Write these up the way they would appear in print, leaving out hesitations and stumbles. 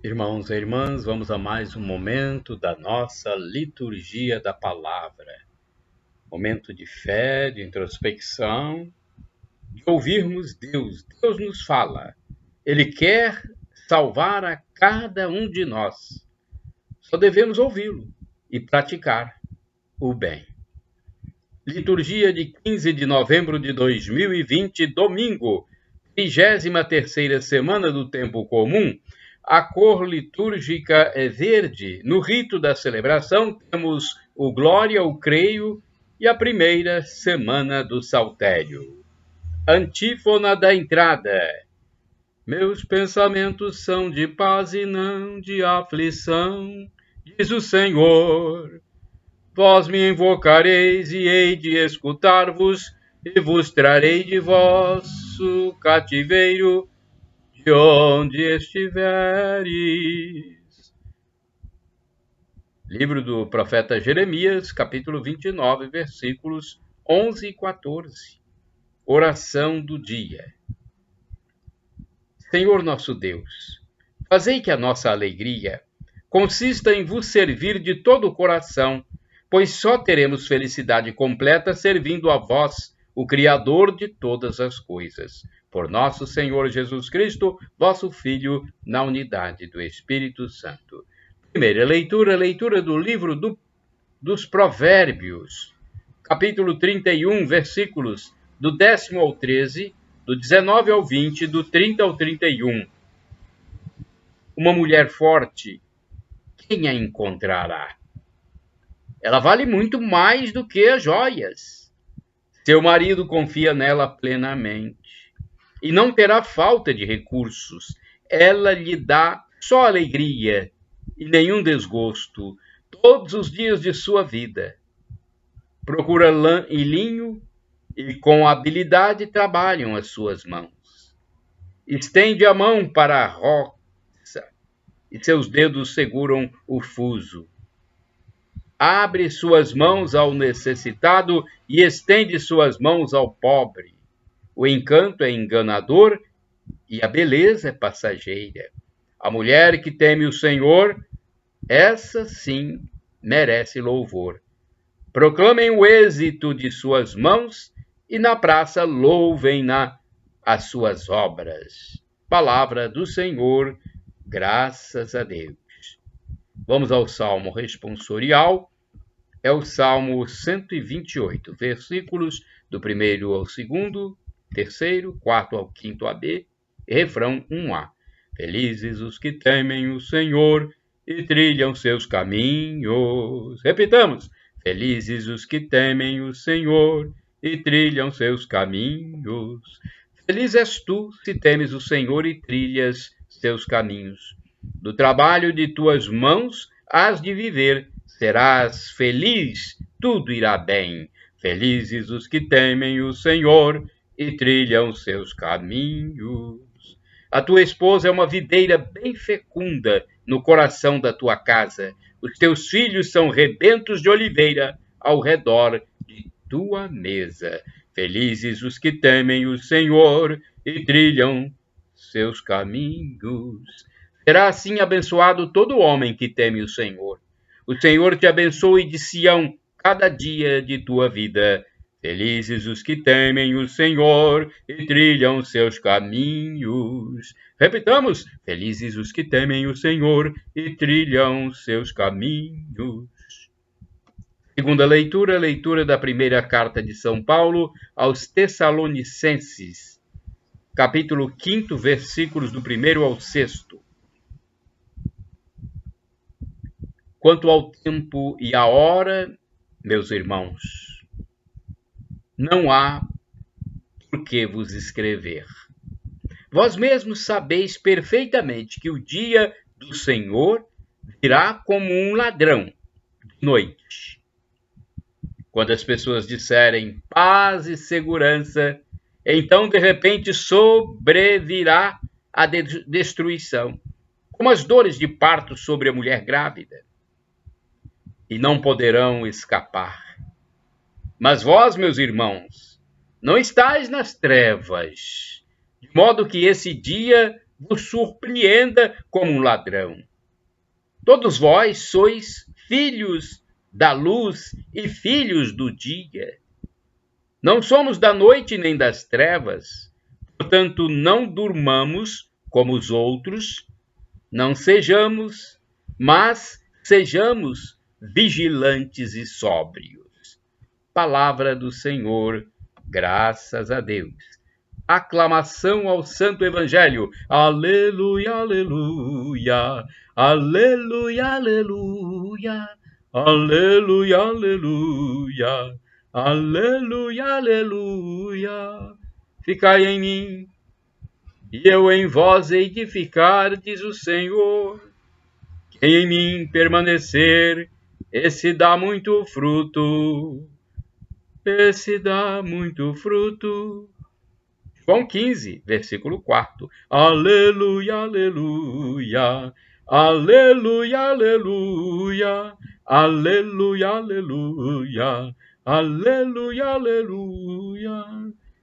Irmãos e irmãs, vamos a mais um momento da nossa liturgia da palavra. Momento de fé, de introspecção, de ouvirmos Deus. Deus nos fala. Ele quer salvar a cada um de nós. Só devemos ouvi-lo e praticar o bem. Liturgia de 15 de novembro de 2020, domingo, 33ª semana do tempo comum. A cor litúrgica é verde. No rito da celebração temos o Glória, o Creio e a primeira semana do Saltério. Antífona da entrada. Meus pensamentos são de paz e não de aflição, diz o Senhor. Vós me invocareis e hei de escutar-vos, e vos trarei de vosso cativeiro, de onde estiveres. Livro do profeta Jeremias, capítulo 29, versículos 11 e 14. Oração do dia. Senhor nosso Deus, fazei que a nossa alegria consista em vos servir de todo o coração, pois só teremos felicidade completa servindo a vós, o Criador de todas as coisas. Por nosso Senhor Jesus Cristo, vosso Filho, na unidade do Espírito Santo. Primeira leitura do livro dos Provérbios, capítulo 31, versículos do 10º ao 13, do 19 ao 20, do 30 ao 31. Uma mulher forte, quem a encontrará? Ela vale muito mais do que as joias. Seu marido confia nela plenamente e não terá falta de recursos. Ela lhe dá só alegria e nenhum desgosto todos os dias de sua vida. Procura lã e linho e com habilidade trabalham as suas mãos. Estende a mão para a roça e seus dedos seguram o fuso. Abre suas mãos ao necessitado e estende suas mãos ao pobre. O encanto é enganador e a beleza é passageira. A mulher que teme o Senhor, essa sim merece louvor. Proclamem o êxito de suas mãos e na praça louvem-na as suas obras. Palavra do Senhor, graças a Deus. Vamos ao Salmo responsorial. É o Salmo 128, versículos do 1º ao 2º, 3º, 4 ao 5º AB, e refrão 1A. Felizes os que temem o Senhor e trilham seus caminhos. Repitamos. Felizes os que temem o Senhor e trilham seus caminhos. Feliz és tu se temes o Senhor e trilhas seus caminhos. Do trabalho de tuas mãos hás de viver, serás feliz, tudo irá bem. Felizes os que temem o Senhor e trilham seus caminhos. A tua esposa é uma videira bem fecunda no coração da tua casa. Os teus filhos são rebentos de oliveira ao redor de tua mesa. Felizes os que temem o Senhor e trilham seus caminhos. Será assim abençoado todo homem que teme o Senhor. O Senhor te abençoe de Sião cada dia de tua vida. Felizes os que temem o Senhor e trilham seus caminhos. Repitamos. Felizes os que temem o Senhor e trilham seus caminhos. Segunda leitura da primeira carta de São Paulo aos Tessalonicenses, capítulo 5, versículos do 1º ao 6º. Quanto ao tempo e à hora, meus irmãos, não há por que vos escrever. Vós mesmos sabeis perfeitamente que o dia do Senhor virá como um ladrão de noite. Quando as pessoas disserem paz e segurança, então de repente sobrevirá a destruição, como as dores de parto sobre a mulher grávida. E não poderão escapar. Mas vós, meus irmãos, não estáis nas trevas, de modo que esse dia vos surpreenda como um ladrão. Todos vós sois filhos da luz e filhos do dia. Não somos da noite nem das trevas, portanto não durmamos como os outros, não sejamos, mas sejamos vigilantes e sóbrios. Palavra do Senhor, graças a Deus. Aclamação ao Santo Evangelho. Aleluia, aleluia, aleluia, aleluia, aleluia, aleluia, aleluia, aleluia. Ficai em mim, e eu em vós hei de ficar, diz o Senhor. Quem em mim permanecer, esse dá muito fruto. Esse dá muito fruto. João 15, versículo 4. Aleluia, aleluia, aleluia, aleluia, aleluia, aleluia, aleluia, aleluia.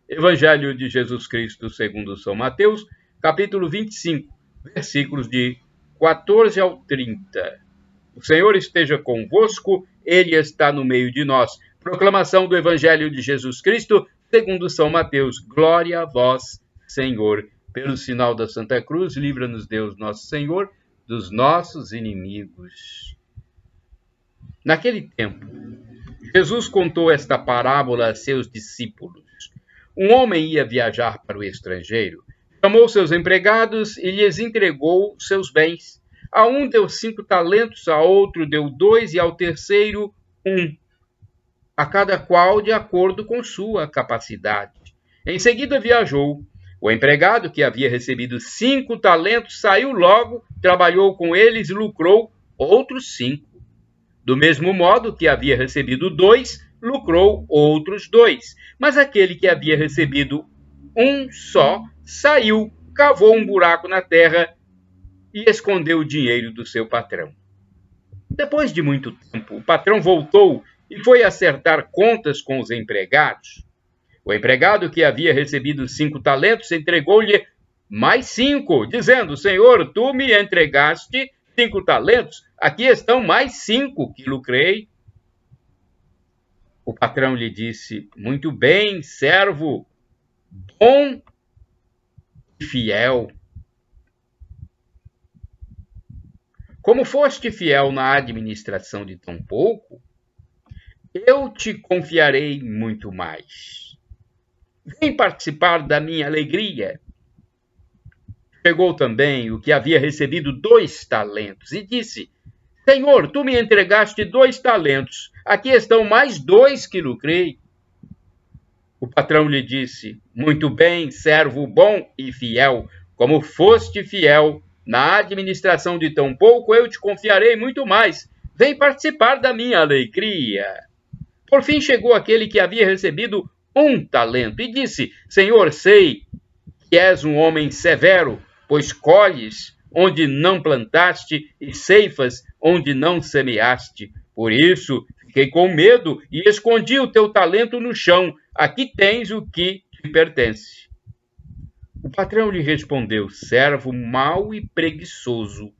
Evangelho de Jesus Cristo segundo São Mateus, capítulo 25, versículos de 14 ao 30. O Senhor esteja convosco, Ele está no meio de nós. Proclamação do Evangelho de Jesus Cristo, segundo São Mateus. Glória a vós, Senhor. Pelo sinal da Santa Cruz, livra-nos Deus nosso Senhor dos nossos inimigos. Naquele tempo, Jesus contou esta parábola a seus discípulos. Um homem ia viajar para o estrangeiro, chamou seus empregados e lhes entregou seus bens. A um deu 5 talentos, a outro deu 2 e ao terceiro 1. A cada qual de acordo com sua capacidade. Em seguida viajou. O empregado que havia recebido 5 talentos saiu logo, trabalhou com eles e lucrou outros 5. Do mesmo modo que havia recebido 2, lucrou outros 2. Mas aquele que havia recebido 1 só, saiu, cavou um buraco na terra e escondeu o dinheiro do seu patrão. Depois de muito tempo, o patrão voltou e foi acertar contas com os empregados. O empregado que havia recebido 5 talentos entregou-lhe mais 5, dizendo: Senhor, tu me entregaste 5 talentos, aqui estão mais 5 que lucrei. O patrão lhe disse: muito bem, servo bom e fiel. Como foste fiel na administração de tão pouco, eu te confiarei muito mais. Vem participar da minha alegria. Chegou também o que havia recebido 2 talentos e disse: Senhor, tu me entregaste 2 talentos, aqui estão mais 2 que lucrei. O patrão lhe disse: muito bem, servo bom e fiel, como foste fiel na administração de tão pouco, eu te confiarei muito mais. Vem participar da minha alegria. Por fim chegou aquele que havia recebido 1 talento e disse: Senhor, sei que és um homem severo, pois colhes onde não plantaste e ceifas onde não semeaste. Por isso fiquei com medo e escondi o teu talento no chão. Aqui tens o que te pertence. O patrão lhe respondeu: servo mau e preguiçoso.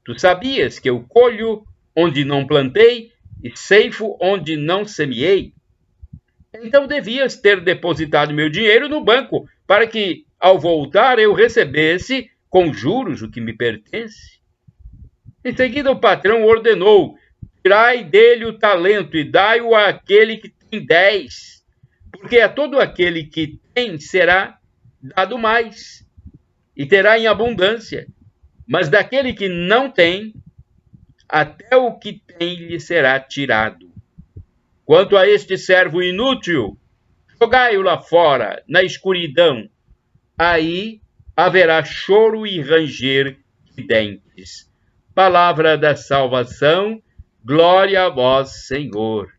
Tu sabias que eu colho onde não plantei e ceifo onde não semeei? Então devias ter depositado meu dinheiro no banco, para que, ao voltar, eu recebesse com juros o que me pertence. Em seguida o patrão ordenou: tirai dele o talento e dai-o àquele que tem 10, porque a todo aquele que tem será dado mais, e terá em abundância, mas daquele que não tem, até o que tem lhe será tirado. Quanto a este servo inútil, jogai-o lá fora, na escuridão. Aí haverá choro e ranger de dentes. Palavra da salvação, glória a vós, Senhor.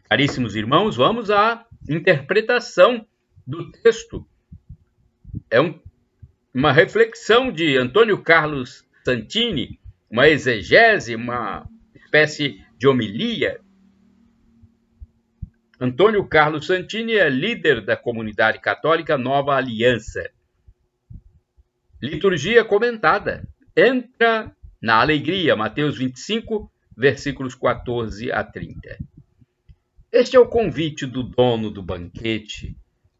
Caríssimos irmãos, vamos à interpretação do texto. É uma reflexão de Antônio Carlos Santini, uma exegese, uma espécie de homilia. Antônio Carlos Santini é líder da comunidade católica Nova Aliança. Liturgia comentada. Entra na alegria, Mateus 25, versículos 14 a 30. Este é o convite do dono do banquete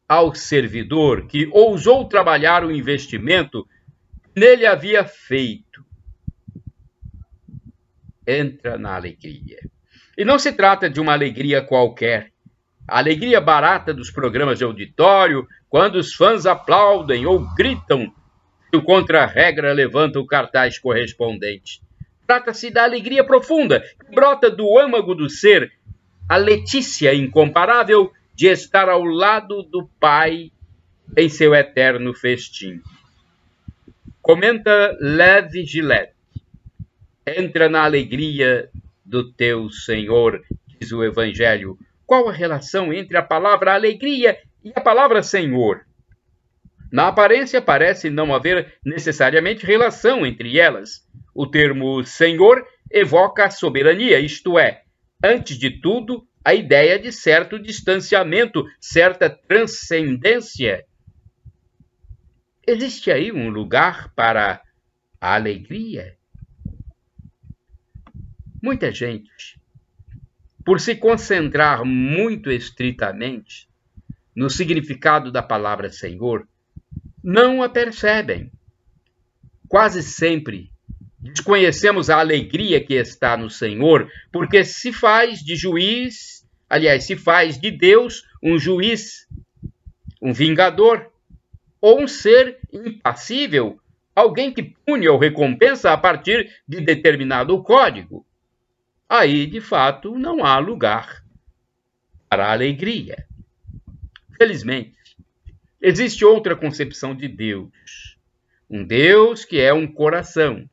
ao servidor que ousou trabalhar o investimento que nele havia feito. Entra na alegria. E não se trata de uma alegria qualquer. A alegria barata dos programas de auditório, quando os fãs aplaudem ou gritam e o contra-regra levanta o cartaz correspondente. Trata-se da alegria profunda, que brota do âmago do ser, a letícia incomparável de estar ao lado do Pai em seu eterno festim. Comenta Levi Gillette. Entra na alegria do teu Senhor, diz o Evangelho. Qual a relação entre a palavra alegria e a palavra Senhor? Na aparência, parece não haver necessariamente relação entre elas. O termo Senhor evoca a soberania, isto é, antes de tudo, a ideia de certo distanciamento, certa transcendência. Existe aí um lugar para a alegria? Muita gente, por se concentrar muito estritamente no significado da palavra Senhor, não a percebem. Quase sempre desconhecemos a alegria que está no Senhor, porque se faz de juiz, se faz de Deus um juiz, um vingador, ou um ser impassível, alguém que pune ou recompensa a partir de determinado código. Aí, de fato, não há lugar para a alegria. Felizmente, existe outra concepção de Deus. Um Deus que é um coração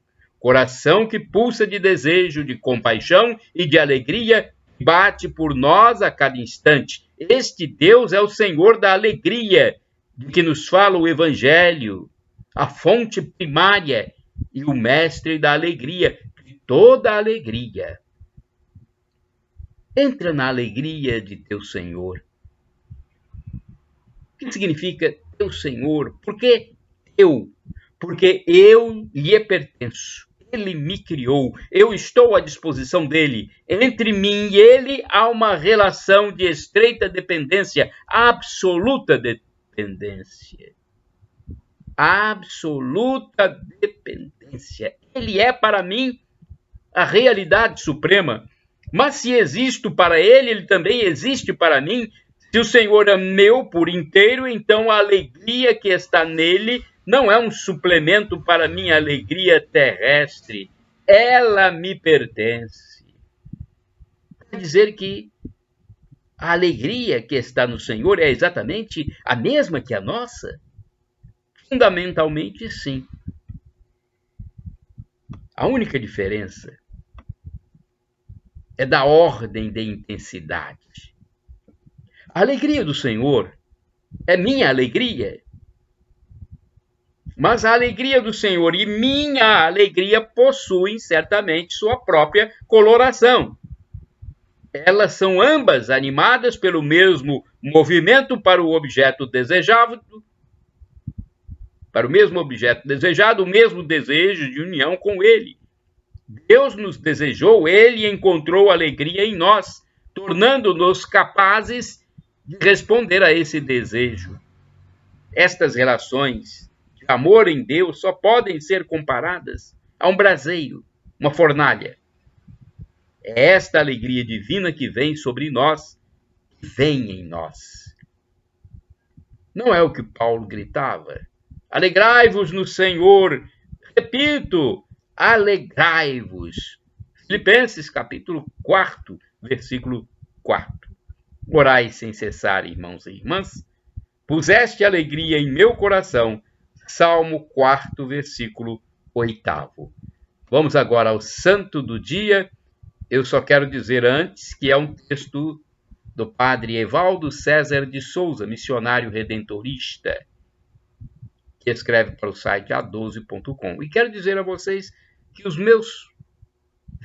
que pulsa de desejo, de compaixão e de alegria, bate por nós a cada instante. Este Deus é o Senhor da alegria, de que nos fala o Evangelho, a fonte primária e o mestre da alegria, de toda a alegria. Entra na alegria de teu Senhor. O que significa teu Senhor? Por que eu? Porque eu lhe pertenço. Ele me criou. Eu estou à disposição dele. Entre mim e ele há uma relação de estreita dependência, absoluta dependência. Absoluta dependência. Ele é para mim a realidade suprema. Mas se existo para ele, ele também existe para mim. Se o Senhor é meu por inteiro, então a alegria que está nele não é um suplemento para minha alegria terrestre. Ela me pertence. Quer dizer que a alegria que está no Senhor é exatamente a mesma que a nossa? Fundamentalmente, sim. A única diferença é da ordem de intensidade. A alegria do Senhor é minha alegria, mas a alegria do Senhor e minha alegria possuem certamente sua própria coloração. Elas são ambas animadas pelo mesmo movimento para o objeto desejado, o mesmo desejo de união com ele. Deus nos desejou, ele encontrou alegria em nós, tornando-nos capazes de responder a esse desejo. Estas relações de amor em Deus só podem ser comparadas a um braseiro, uma fornalha. É esta alegria divina que vem sobre nós, que vem em nós. Não é o que Paulo gritava? Alegrai-vos no Senhor. Repito, alegrai-vos. Filipenses capítulo 4, versículo 4. Orai sem cessar, irmãos e irmãs. Puseste alegria em meu coração. Salmo 4, versículo 8. Vamos agora ao santo do dia. Eu só quero dizer antes que é um texto do padre Evaldo César de Souza, missionário redentorista, que escreve para o site a12.com. E quero dizer a vocês que os meus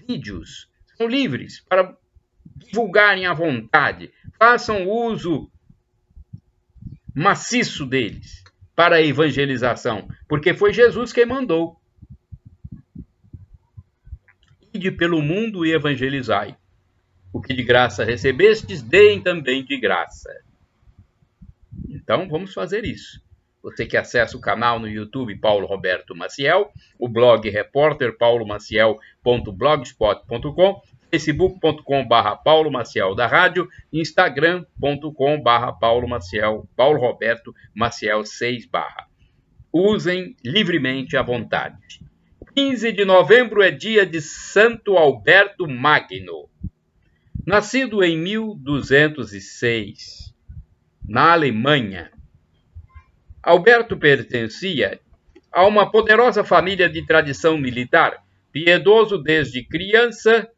vídeos são livres para divulgarem à vontade, façam uso maciço deles para a evangelização, porque foi Jesus quem mandou. Ide pelo mundo e evangelizai. O que de graça recebestes, deem também de graça. Então, vamos fazer isso. Você que acessa o canal no YouTube Paulo Roberto Maciel, o blog repórterpaulomaciel.blogspot.com, facebook.com/, Paulo Maciel da rádio, instagram.com/, Paulo Maciel, Paulo Roberto Maciel 6/. Usem livremente à vontade. 15 de novembro é dia de Santo Alberto Magno. Nascido em 1206, na Alemanha, Alberto pertencia a uma poderosa família de tradição militar. Piedoso desde criança,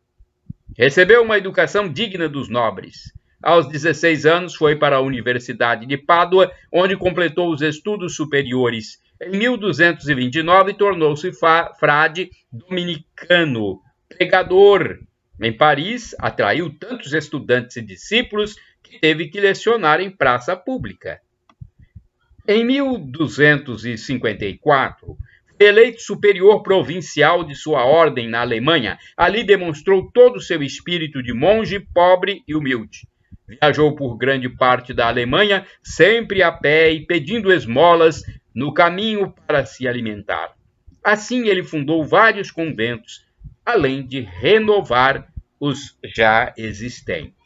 recebeu uma educação digna dos nobres. Aos 16 anos foi para a Universidade de Pádua, onde completou os estudos superiores. Em 1229 tornou-se frade dominicano, pregador. Em Paris, atraiu tantos estudantes e discípulos que teve que lecionar em praça pública. Em 1254, foi eleito superior provincial de sua ordem na Alemanha. Ali demonstrou todo o seu espírito de monge pobre e humilde. Viajou por grande parte da Alemanha, sempre a pé e pedindo esmolas no caminho para se alimentar. Assim, ele fundou vários conventos, além de renovar os já existentes.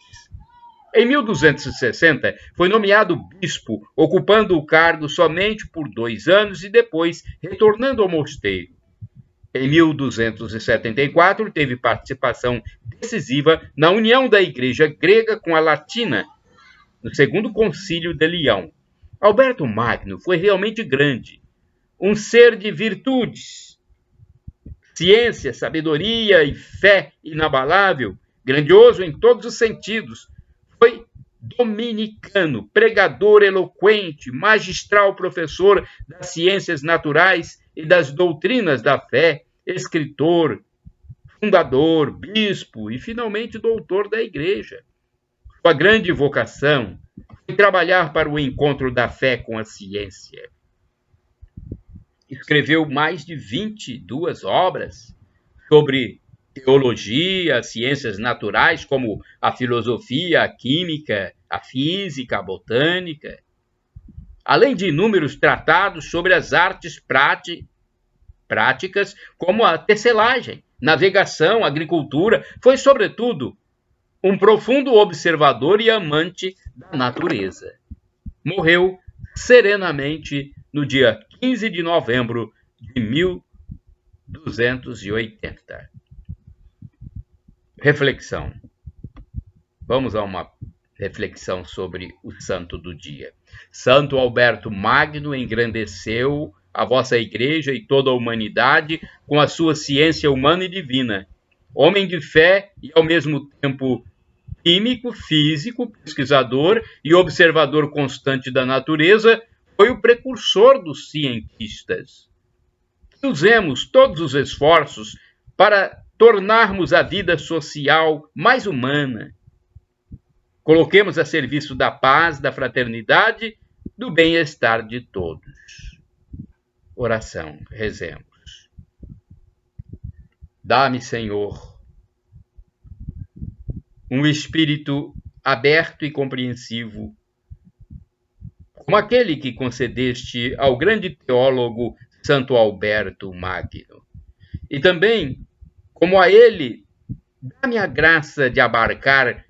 Em 1260, foi nomeado bispo, ocupando o cargo somente por 2 anos e depois retornando ao mosteiro. Em 1274, teve participação decisiva na união da Igreja grega com a latina, no Segundo Concílio de Leão. Alberto Magno foi realmente grande, um ser de virtudes, ciência, sabedoria e fé inabalável, grandioso em todos os sentidos. Foi dominicano, pregador eloquente, magistral professor das ciências naturais e das doutrinas da fé, escritor, fundador, bispo e, finalmente, doutor da Igreja. Sua grande vocação foi trabalhar para o encontro da fé com a ciência. Escreveu mais de 22 obras sobre teologia, ciências naturais, como a filosofia, a química, a física, a botânica, além de inúmeros tratados sobre as artes práticas, como a tecelagem, navegação, agricultura. Foi, sobretudo, um profundo observador e amante da natureza. Morreu serenamente no dia 15 de novembro de 1280. Reflexão. Vamos a uma reflexão sobre o santo do dia. Santo Alberto Magno engrandeceu a vossa igreja e toda a humanidade com a sua ciência humana e divina. Homem de fé e, ao mesmo tempo, químico, físico, pesquisador e observador constante da natureza, foi o precursor dos cientistas. Usemos todos os esforços para tornarmos a vida social mais humana. Coloquemos a serviço da paz, da fraternidade, do bem-estar de todos. Oração, rezemos. Dá-me, Senhor, um espírito aberto e compreensivo, como aquele que concedeste ao grande teólogo Santo Alberto Magno. E também, como a ele, dá-me a graça de abarcar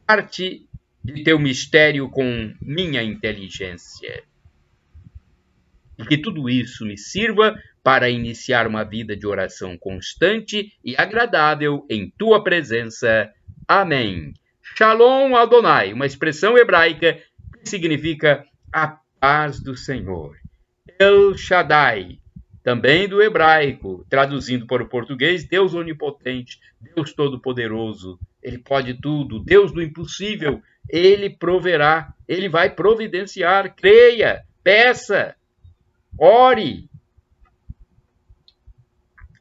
parte de teu mistério com minha inteligência. E que tudo isso me sirva para iniciar uma vida de oração constante e agradável em tua presença. Amém. Shalom Adonai, uma expressão hebraica que significa a paz do Senhor. El Shaddai, também do hebraico, traduzindo para o português, Deus onipotente, Deus todo-poderoso. Ele pode tudo, Deus do impossível. Ele proverá, ele vai providenciar. Creia, peça, ore.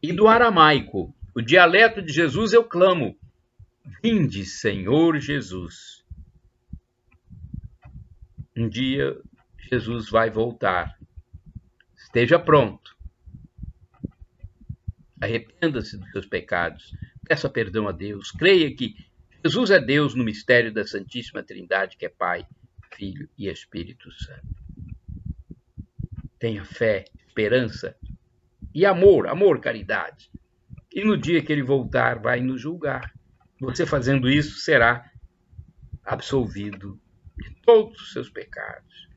E do aramaico, o dialeto de Jesus, eu clamo. Vinde, Senhor Jesus. Um dia Jesus vai voltar. Esteja pronto. Arrependa-se dos seus pecados. Peça perdão a Deus. Creia que Jesus é Deus no mistério da Santíssima Trindade, que é Pai, Filho e Espírito Santo. Tenha fé, esperança e amor, caridade. E no dia que ele voltar, vai nos julgar. Você fazendo isso será absolvido de todos os seus pecados.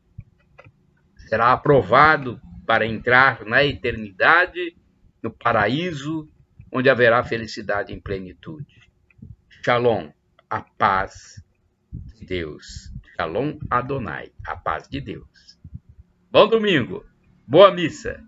Será aprovado para entrar na eternidade, no paraíso, onde haverá felicidade em plenitude. Shalom, a paz de Deus. Shalom Adonai, a paz de Deus. Bom domingo, boa missa.